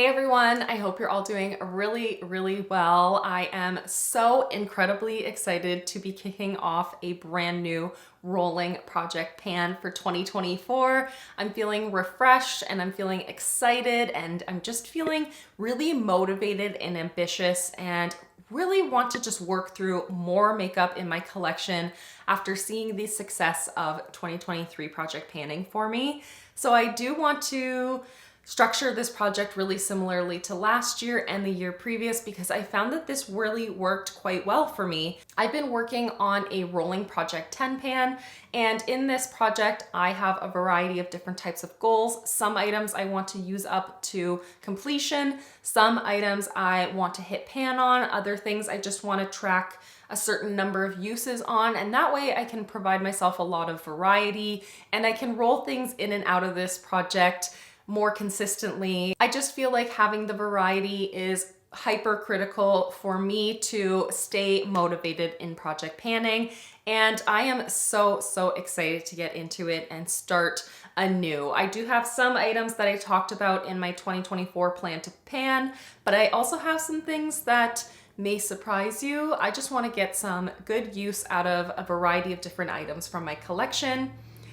Hey everyone, I hope you're all doing really well. I am so incredibly excited to be kicking off a brand new rolling project pan for 2024. I'm feeling refreshed and I'm feeling excited and I'm just feeling really motivated and ambitious and really want to just work through more makeup in my collection after seeing the success of 2023 project panning for me. So I do want to structure this project really similarly to last year and the year previous because I found that this really worked quite well for me. I've been working on a rolling project 10 pan, and in this project I have a variety of different types of goals. Some items I want to use up to completion, some items I want to hit pan on, other things I just want to track a certain number of uses on, and that way I can provide myself a lot of variety and I can roll things in and out of this project more consistently. I just feel like having the variety is hypercritical for me to stay motivated in project panning, and I am so excited to get into it and start anew. I do have some items that I talked about in my 2024 plan to pan, but I also have some things that may surprise you. I just want to get some good use out of a variety of different items from my collection.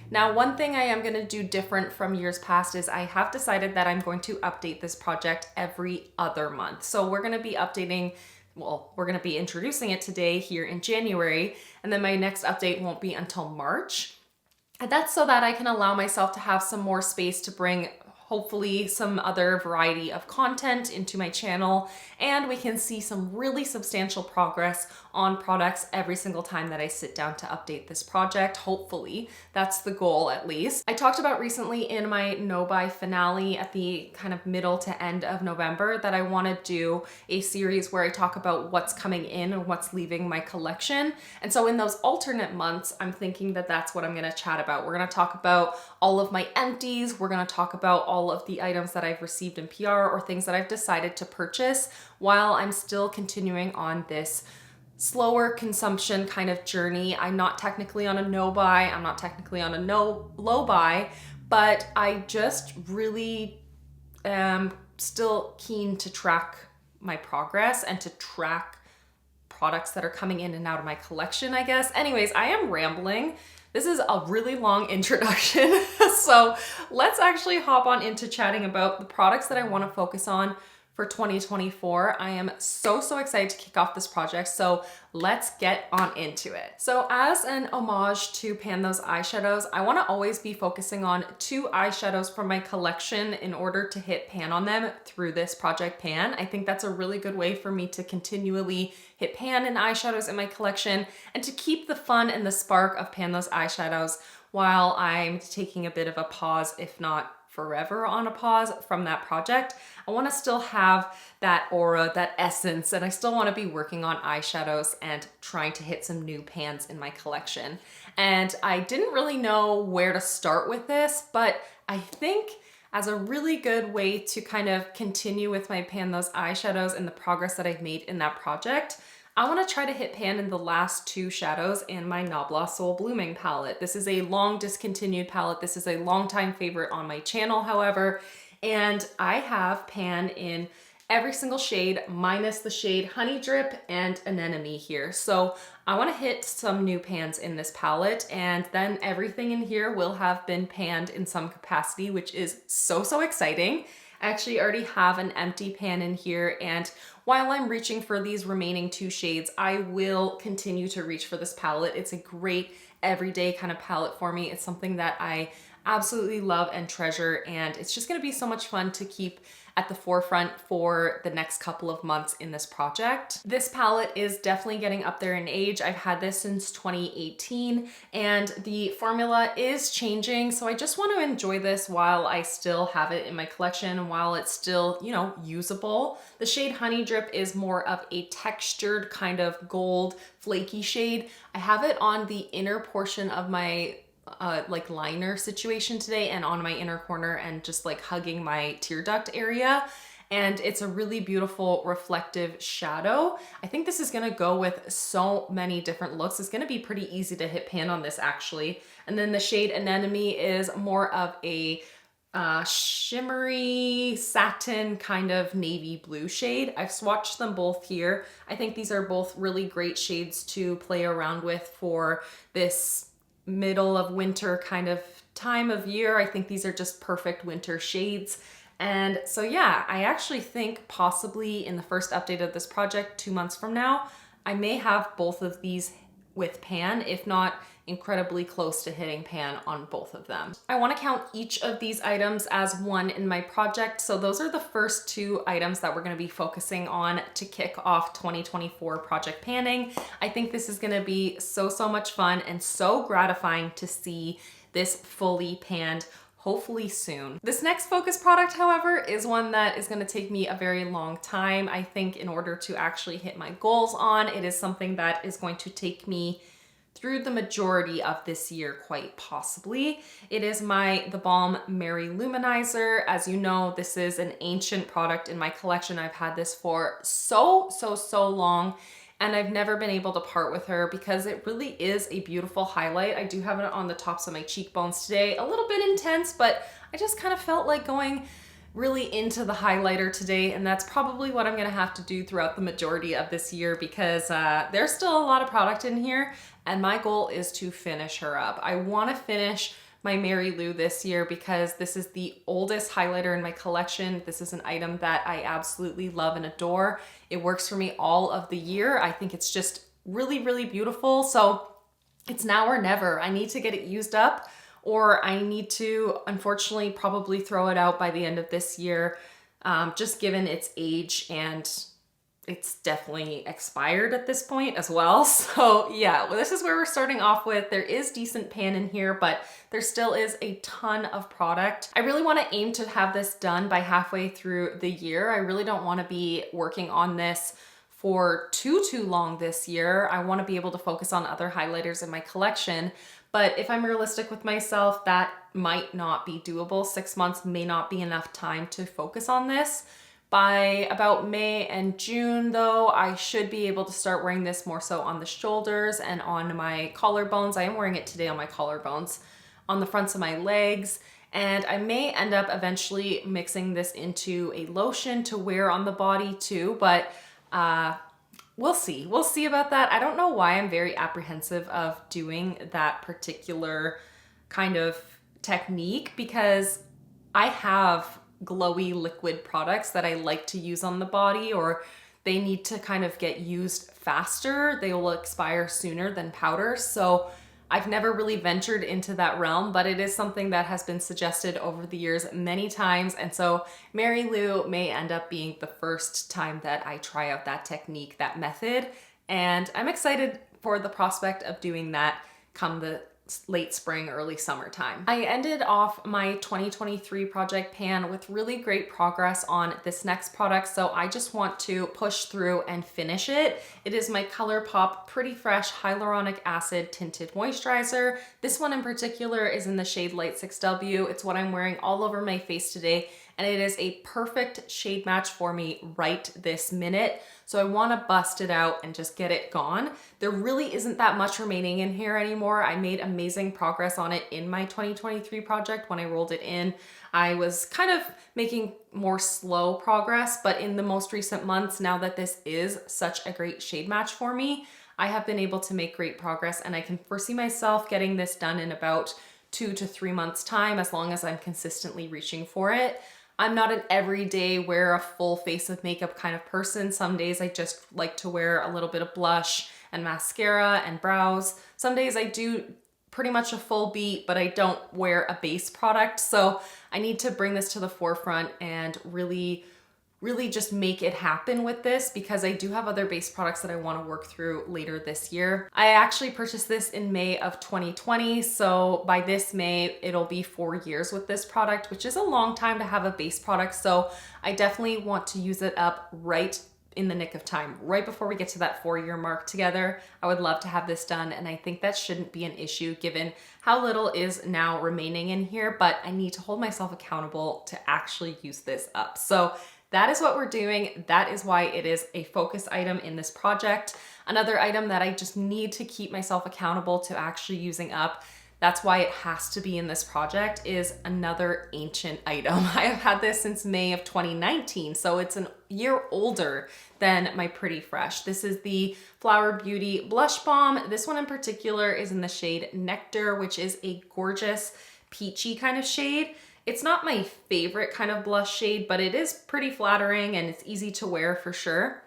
Now, one thing I am going to do different from years past is I have decided that I'm going to update this project every other month. So we're going to be updating, well, we're going to be introducing it today here in January, and then my next update won't be until March. And that's so that I can allow myself to have some more space to bring hopefully some other variety of content into my channel, and we can see some really substantial progress on products every single time that I sit down to update this project. Hopefully, that's the goal at least. I talked about recently in my no-buy finale at the kind of middle to end of November that I want to do a series where I talk about what's coming in and what's leaving my collection. And so in those alternate months, I'm thinking that that's what I'm going to chat about. We're going to talk about all of my empties. We're going to talk about all of the items that I've received in PR or things that I've decided to purchase while I'm still continuing on this slower consumption kind of journey. I'm not technically on a no buy, I'm not technically on a no low buy, but I just really am still keen to track my progress and to track products that are coming in and out of my collection, I guess. Anyways, I am rambling. This is a really long introduction, so let's actually hop on into chatting about the products that I want to focus on for 2024. I am so excited to kick off this project, so let's get on into it. So as an homage to pan those eyeshadows, I want to always be focusing on 2 eyeshadows from my collection in order to hit pan on them through this project pan. I think that's a really good way for me to continually hit pan in eyeshadows in my collection and to keep the fun and the spark of pan those eyeshadows while I'm taking a bit of a pause, if not forever on a pause from that project. I want to still have that aura, that essence, and I still want to be working on eyeshadows and trying to hit some new pans in my collection. And I didn't really know where to start with this, but I think as a really good way to kind of continue with my pan those eyeshadows and the progress that I've made in that project, I want to try to hit pan in the last 2 shadows in my Nabla Soul Blooming palette. This is a long discontinued palette. This is a longtime favorite on my channel, however, and I have pan in every single shade minus the shade Honey Drip and Anemone here. So I want to hit some new pans in this palette, and then everything in here will have been panned in some capacity, which is so exciting. I actually already have an empty pan in here, and while I'm reaching for these remaining 2 shades, I will continue to reach for this palette. It's a great everyday kind of palette for me. It's something that I absolutely love and treasure, and it's just gonna be so much fun to keep at the forefront for the next couple of months in this project. This palette is definitely getting up there in age. I've had this since 2018 and the formula is changing, so I just want to enjoy this while I still have it in my collection and while it's still, you know, usable. The shade Honey Drip is more of a textured kind of gold flaky shade. I have it on the inner portion of my like liner situation today and on my inner corner and just like hugging my tear duct area. And it's a really beautiful reflective shadow. I think this is gonna go with so many different looks. It's gonna be pretty easy to hit pan on this actually. And then the shade Anemone is more of a shimmery satin kind of navy blue shade. I've swatched them both here. I think these are both really great shades to play around with for this middle of winter kind of time of year. I think these are just perfect winter shades. And so yeah, I actually think possibly in the first update of this project 2 months from now, I may have both of these with pan, if not incredibly close to hitting pan on both of them. I want to count each of these items as one in my project. So those are the first 2 items that we're going to be focusing on to kick off 2024 project panning. I think this is going to be so much fun and so gratifying to see this fully panned, hopefully soon. This next focus product, however, is one that is going to take me a very long time. I think in order to actually hit my goals on, it is something that is going to take me through the majority of this year, quite possibly. It is the Balm Mary Luminizer. As you know, this is an ancient product in my collection. I've had this for so long, and I've never been able to part with her because it really is a beautiful highlight. I do have it on the tops of my cheekbones today, a little bit intense, but I just kind of felt like going really into the highlighter today, and that's probably what I'm gonna have to do throughout the majority of this year because there's still a lot of product in here, and my goal is to finish her up. I wanna finish my Mary Lou this year because this is the oldest highlighter in my collection. This is an item that I absolutely love and adore. It works for me all of the year. I think it's just really beautiful. So it's now or never. I need to get it used up, or I need to, unfortunately, probably throw it out by the end of this year, just given its age, and it's definitely expired at this point as well. So yeah, well, this is where we're starting off with. There is decent pan in here, but there still is a ton of product. I really want to aim to have this done by halfway through the year. I really don't want to be working on this for too long this year. I want to be able to focus on other highlighters in my collection. But if I'm realistic with myself, that might not be doable. 6 months may not be enough time to focus on this. By about May and June though, I should be able to start wearing this more so on the shoulders and on my collarbones. I am wearing it today on my collarbones, on the fronts of my legs. And I may end up eventually mixing this into a lotion to wear on the body too, but we'll see. We'll see about that. I don't know why I'm very apprehensive of doing that particular kind of technique, because I have glowy liquid products that I like to use on the body, or they need to kind of get used faster. They will expire sooner than powder. So I've never really ventured into that realm, but it is something that has been suggested over the years many times. And so Mary Lou may end up being the first time that I try out that technique, that method. And I'm excited for the prospect of doing that come the late spring, early summertime. I ended off my 2023 project pan with really great progress on this next product, so I just want to push through and finish it. It is my ColourPop Pretty Fresh Hyaluronic Acid Tinted Moisturizer. This one in particular is in the shade Light 6W. It's what I'm wearing all over my face today, and it is a perfect shade match for me right this minute. So I want to bust it out and just get it gone. There really isn't that much remaining in here anymore. I made amazing progress on it in my 2023 project when I rolled it in. I was kind of making more slow progress, but in the most recent months, now that this is such a great shade match for me, I have been able to make great progress, and I can foresee myself getting this done in about 2 to 3 months time, as long as I'm consistently reaching for it. I'm not an everyday wear a full face of makeup kind of person. Some days I just like to wear a little bit of blush and mascara and brows. Some days I do pretty much a full beat, but I don't wear a base product. So I need to bring this to the forefront and really just make it happen with this, because I do have other base products that I want to work through later this year. I actually purchased this in May of 2020, so by this May it'll be 4 years with this product, which is a long time to have a base product. So I definitely want to use it up right in the nick of time, right before we get to that 4-year mark together. I would love to have this done, and I think that shouldn't be an issue given how little is now remaining in here, but I need to hold myself accountable to actually use this up. So that is what we're doing. That is why it is a focus item in this project. Another item that I just need to keep myself accountable to actually using up. That's why it has to be in this project, is another ancient item. I have had this since May of 2019, so it's a year older than my Pretty Fresh. This is the Flower Beauty Blush Balm. This one in particular is in the shade Nectar, which is a gorgeous peachy kind of shade. It's not my favorite kind of blush shade, but it is pretty flattering and it's easy to wear for sure.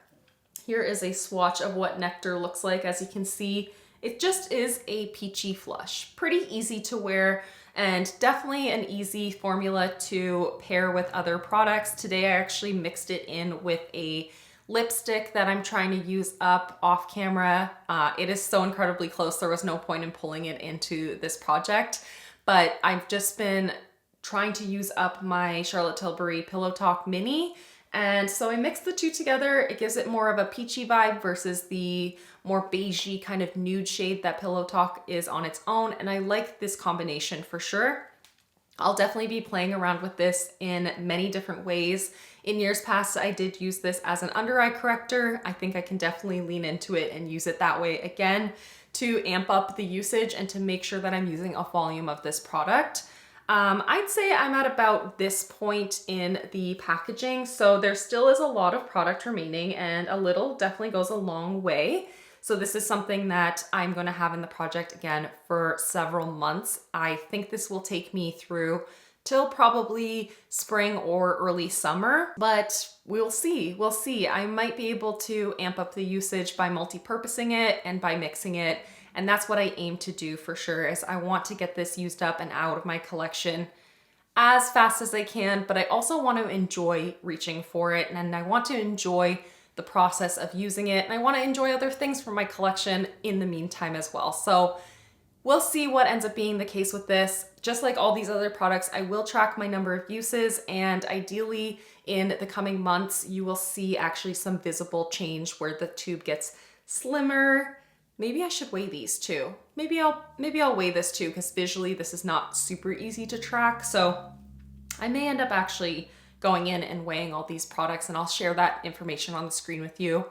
Here is a swatch of what Nectar looks like. As you can see, it just is a peachy flush. Pretty easy to wear and definitely an easy formula to pair with other products. Today I actually mixed it in with a lipstick that I'm trying to use up off camera. It is so incredibly close. There was no point in pulling it into this project, but I've just been trying to use up my Charlotte Tilbury Pillow Talk Mini. And so I mixed the two together. It gives it more of a peachy vibe versus the more beigey kind of nude shade that Pillow Talk is on its own. And I like this combination for sure. I'll definitely be playing around with this in many different ways. In years past, I did use this as an under eye corrector. I think I can definitely lean into it and use it that way again to amp up the usage and to make sure that I'm using a volume of this product. I'd say I'm at about this point in the packaging, so there still is a lot of product remaining and a little definitely goes a long way. So this is something that I'm going to have in the project again for several months. I think this will take me through till probably spring or early summer, but we'll see. We'll see. I might be able to amp up the usage by multi-purposing it and by mixing it. And that's what I aim to do for sure, is I want to get this used up and out of my collection as fast as I can, but I also want to enjoy reaching for it and I want to enjoy the process of using it and I want to enjoy other things from my collection in the meantime as well. So we'll see what ends up being the case with this. Just like all these other products, I will track my number of uses and ideally in the coming months, you will see actually some visible change where the tube gets slimmer. Maybe I should weigh these too. Maybe I'll weigh this too, because visually this is not super easy to track. So I may end up actually going in and weighing all these products, and I'll share that information on the screen with you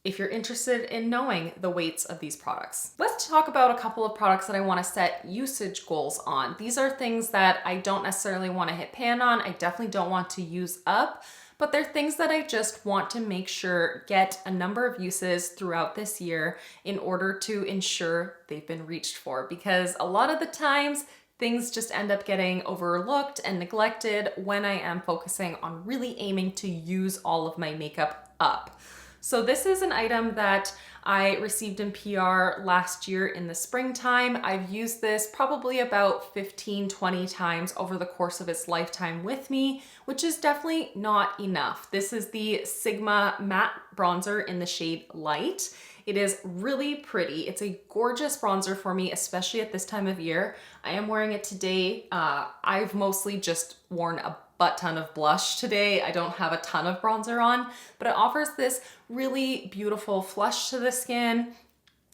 if you're interested in knowing the weights of these products. Let's talk about a couple of products that I want to set usage goals on. These are things that I don't necessarily want to hit pan on. I definitely don't want to use up, but they're things that I just want to make sure get a number of uses throughout this year in order to ensure they've been reached for. Because a lot of the times things just end up getting overlooked and neglected when I am focusing on really aiming to use all of my makeup up. So this is an item that I received in PR last year in the springtime. I've used this probably about 15, 20 times over the course of its lifetime with me, which is definitely not enough. This is the Sigma Matte Bronzer in the shade Light. It is really pretty. It's a gorgeous bronzer for me, especially at this time of year. I am wearing it today. I've mostly just worn a butt ton of blush today. I don't have a ton of bronzer on, but it offers this really beautiful flush to the skin.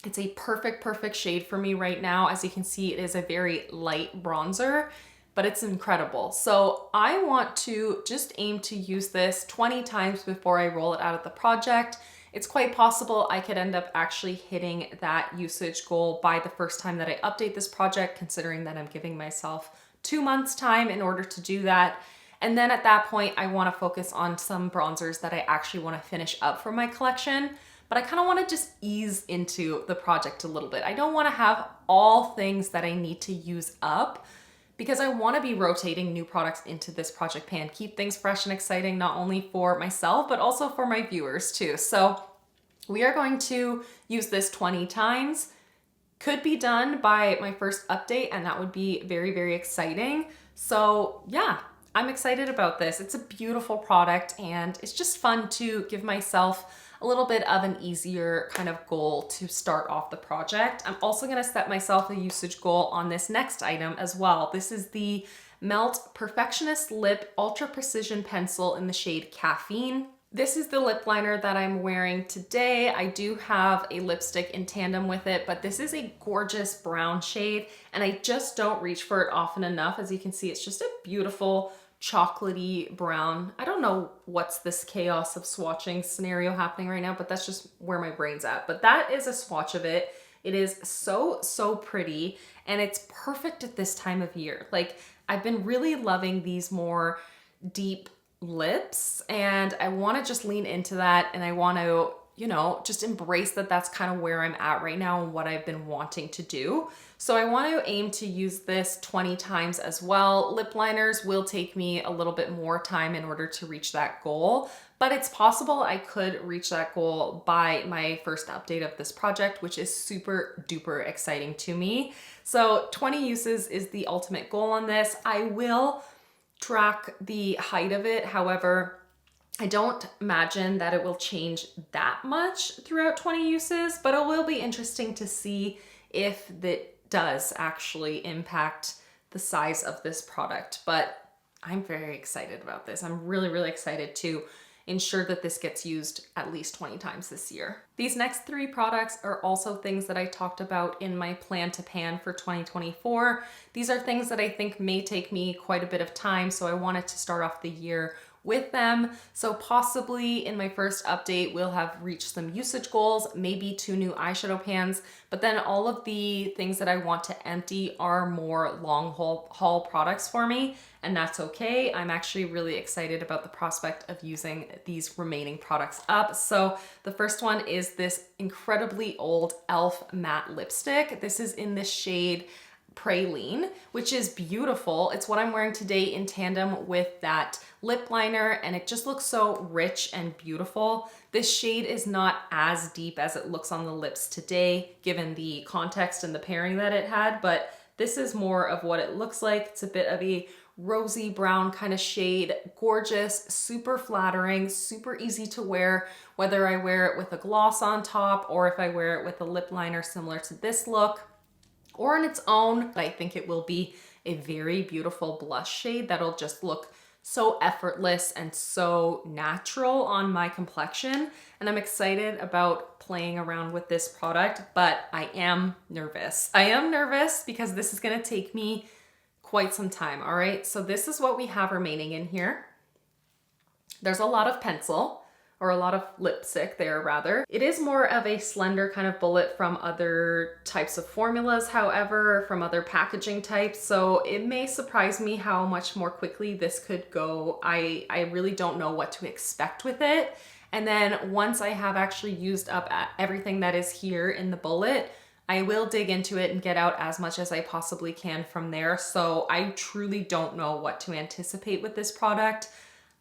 It's a perfect shade for me right now. As you can see, it is a very light bronzer, but it's incredible. So I want to just aim to use this 20 times before I roll it out of the project. It's quite possible I could end up actually hitting that usage goal by the first time that I update this project, considering that I'm giving myself 2 months time in order to do that. And then at that point, I want to focus on some bronzers that I actually want to finish up for my collection, but I kind of want to just ease into the project a little bit. I don't want to have all things that I need to use up because I want to be rotating new products into this project pan, keep things fresh and exciting, not only for myself, but also for my viewers too. So we are going to use this 20 times. Could be done by my first update, and that would be very exciting. So yeah, I'm excited about this. It's a beautiful product and it's just fun to give myself a little bit of an easier kind of goal to start off the project. I'm also gonna set myself a usage goal on this next item as well. This is the Melt Perfectionist Lip Ultra Precision Pencil in the shade Caffeine. This is the lip liner that I'm wearing today. I do have a lipstick in tandem with it, but this is a gorgeous brown shade and I just don't reach for it often enough. As you can see, it's just a beautiful chocolatey brown. I don't know what's this chaos of swatching scenario happening right now, but that's just where my brain's at. But that is a swatch of it. It is so pretty, and it's perfect at this time of year. Like, I've been really loving these more deep lips, and I want to just lean into that, and I want to, you know, just embrace that that's kind of where I'm at right now and what I've been wanting to do. So I want to aim to use this 20 times as well. Lip liners will take me a little bit more time in order to reach that goal, but it's possible I could reach that goal by my first update of this project, which is super duper exciting to me. So 20 uses is the ultimate goal on this. I will track the height of it. However, I don't imagine that it will change that much throughout 20 uses, but it will be interesting to see if that does actually impact the size of this product. But I'm very excited about this. I'm really excited to ensure that this gets used at least 20 times this year. These next 3 products are also things that I talked about in my plan to pan for 2024. These are things that I think may take me quite a bit of time, so I wanted to start off the year with them. So possibly in my first update, we'll have reached some usage goals, maybe 2 new eyeshadow pans, but then all of the things that I want to empty are more long haul products for me, and that's okay. I'm actually really excited about the prospect of using these remaining products up. So the first one is this incredibly old e.l.f. matte lipstick. This is in the shade Praline, which is beautiful. It's what I'm wearing today in tandem with that lip liner, and it just looks so rich and beautiful. This shade is not as deep as it looks on the lips today, given the context and the pairing that it had, but this is more of what it looks like. It's a bit of a rosy brown kind of shade, gorgeous, super flattering, super easy to wear, whether I wear it with a gloss on top or if I wear it with a lip liner similar to this look, or on its own. I think it will be a very beautiful blush shade that'll just look so effortless and so natural on my complexion. And I'm excited about playing around with this product, but I am nervous. I am nervous because this is gonna take me quite some time, all right? So this is what we have remaining in here. There's a lot of pencil, or a lot of lipstick there rather. It is more of a slender kind of bullet from other types of formulas, however, from other packaging types. So it may surprise me how much more quickly this could go. I really don't know what to expect with it. And then once I have actually used up everything that is here in the bullet, I will dig into it and get out as much as I possibly can from there. So I truly don't know what to anticipate with this product.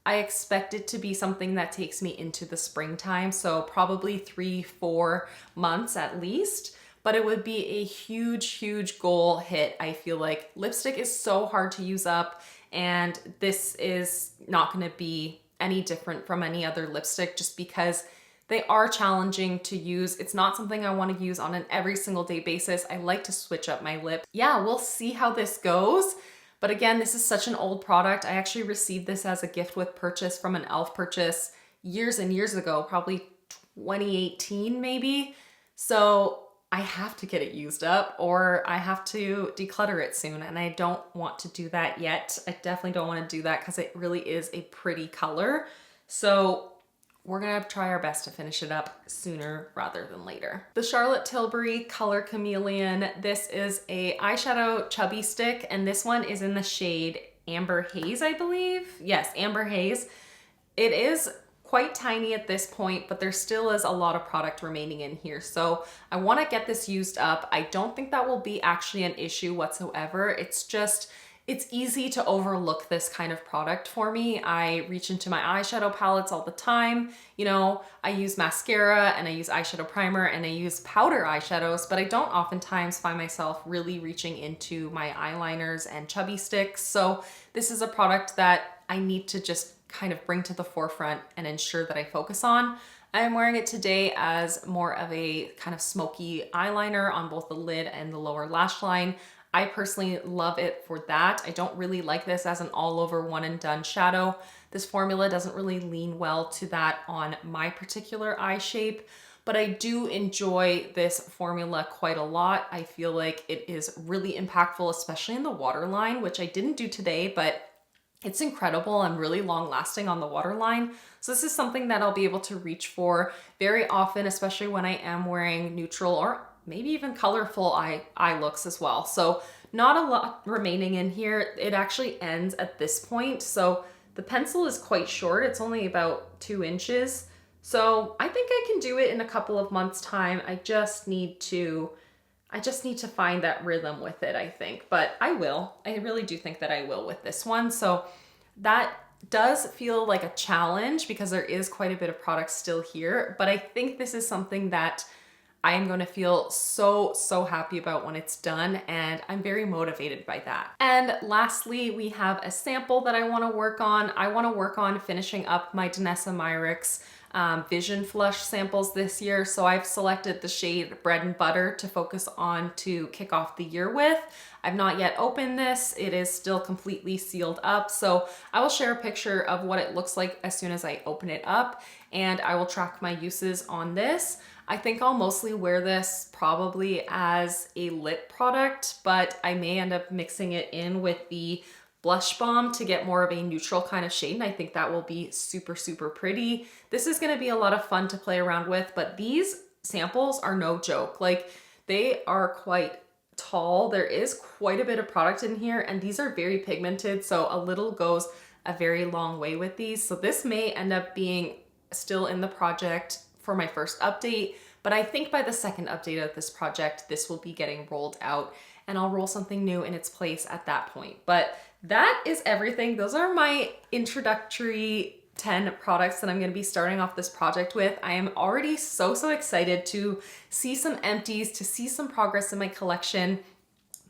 I expect it to be something that takes me into the springtime, so probably 3-4 months at least, but it would be a huge goal hit. I feel like lipstick is so hard to use up, and this is not going to be any different from any other lipstick just because they are challenging to use. It's not something I want to use on an every single day basis. I like to switch up my lip. Yeah, we'll see how this goes. But again, this is such an old product. I actually received this as a gift with purchase from an e.l.f. purchase years and years ago, probably 2018 maybe. So I have to get it used up or I have to declutter it soon. And I don't want to do that yet. I definitely don't want to do that because it really is a pretty color. So we're gonna try our best to finish it up sooner rather than later. The Charlotte Tilbury Color Chameleon. This is a eyeshadow chubby stick, and this one is in the shade Amber Haze, I believe. Yes, Amber Haze. It is quite tiny at this point, but there still is a lot of product remaining in here. So I wanna get this used up. I don't think that will be actually an issue whatsoever. It's easy to overlook this kind of product for me. I reach into my eyeshadow palettes all the time. You know, I use mascara and I use eyeshadow primer and I use powder eyeshadows, but I don't oftentimes find myself really reaching into my eyeliners and chubby sticks. So this is a product that I need to just kind of bring to the forefront and ensure that I focus on. I'm wearing it today as more of a kind of smoky eyeliner on both the lid and the lower lash line. I personally love it for that. I don't really like this as an all over one and done shadow. This formula doesn't really lean well to that on my particular eye shape, but I do enjoy this formula quite a lot. I feel like it is really impactful, especially in the waterline, which I didn't do today, but it's incredible and really long lasting on the waterline. So this is something that I'll be able to reach for very often, especially when I am wearing neutral or maybe even colorful eye looks as well. So not a lot remaining in here. It actually ends at this point. So the pencil is quite short. It's only about 2 inches. So I think I can do it in a couple of months' time. I just need to find that rhythm with it, I think. But I will. I really do think that I will with this one. So that does feel like a challenge because there is quite a bit of product still here. But I think this is something that I am going to feel so happy about when it's done, and I'm very motivated by that. And lastly, we have a sample that I want to work on. I want to work on finishing up my Danessa Myricks Vision Flush samples this year. So I've selected the shade Bread and Butter to focus on to kick off the year with. I've not yet opened this. It is still completely sealed up. So I will share a picture of what it looks like as soon as I open it up, and I will track my uses on this. I think I'll mostly wear this probably as a lip product, but I may end up mixing it in with the blush balm to get more of a neutral kind of shade, and I think that will be super pretty. This is going to be a lot of fun to play around with, but these samples are no joke. Like, they are quite tall. There is quite a bit of product in here, and these are very pigmented, so a little goes a very long way with these. So this may end up being still in the project for my first update, but I think by the second update of this project, this will be getting rolled out, and I'll roll something new in its place at that point. But that is everything. Those are my introductory 10 products that I'm going to be starting off this project with. I am already so excited to see some empties, to see some progress in my collection.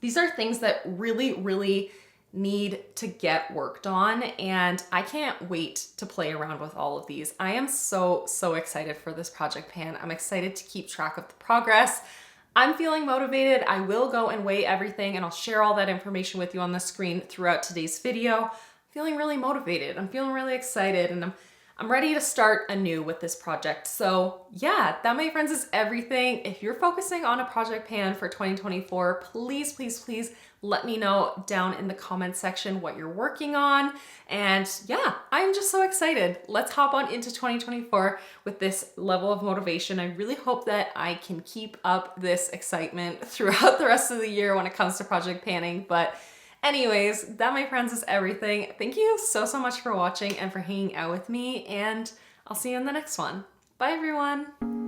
These are things that really need to get worked on, and I can't wait to play around with all of these. I am so excited for this project pan. I'm excited to keep track of the progress. I'm feeling motivated. I will go and weigh everything, and I'll share all that information with you on the screen throughout today's video. I'm feeling really motivated. I'm feeling really excited, and I'm ready to start anew with this project. So yeah, that, my friends, is everything. If you're focusing on a project pan for 2024, please let me know down in the comments section what you're working on. And yeah, I'm just so excited. Let's hop on into 2024 with this level of motivation. I really hope that I can keep up this excitement throughout the rest of the year when it comes to project panning. But anyways, that, my friends, is everything. Thank you so much for watching and for hanging out with me, and I'll see you in the next one. Bye, everyone.